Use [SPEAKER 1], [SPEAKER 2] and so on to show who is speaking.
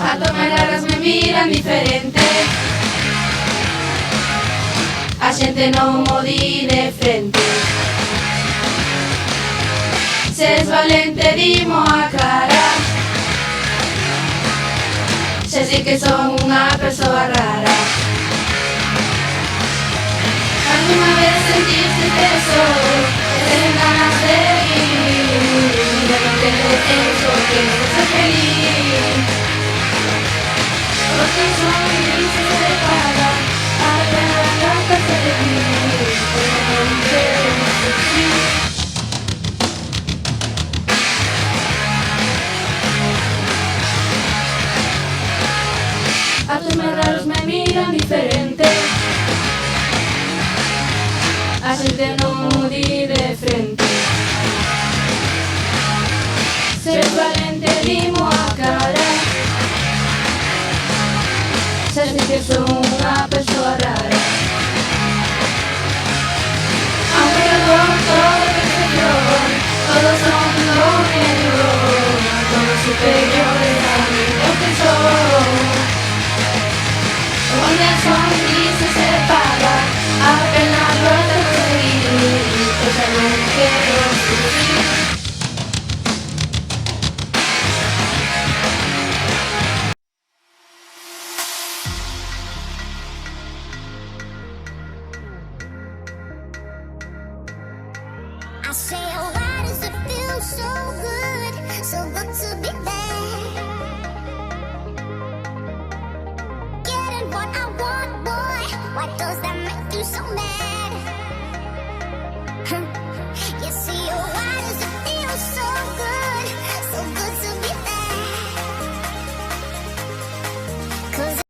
[SPEAKER 1] A tomar horas me miran diferente, a xente non mo di de frente. Se es valente dimo a cara, se si que son unha persoa rara. Alguna vez sentiste que soy, que ten ganas de vivir, de no tener eso, que no ser feliz. Porque son grises de paga, a la gata se de vivir, pero no quiero sufrir. A tus raros me miran diferente, a xente non mo di de frente. Se es valente dimo a cara, se si que son unha persoa rara. Aunque yo doy todo lo que yo, todos son lo mejor, todos superiores a mí, lo que soy. Donde son grises se paga, apenas vuelta a seguir, pues ya no quiero sufrir.
[SPEAKER 2] I say, oh, why does it feel so good to be back? Getting what I want, boy, why does that make you so mad?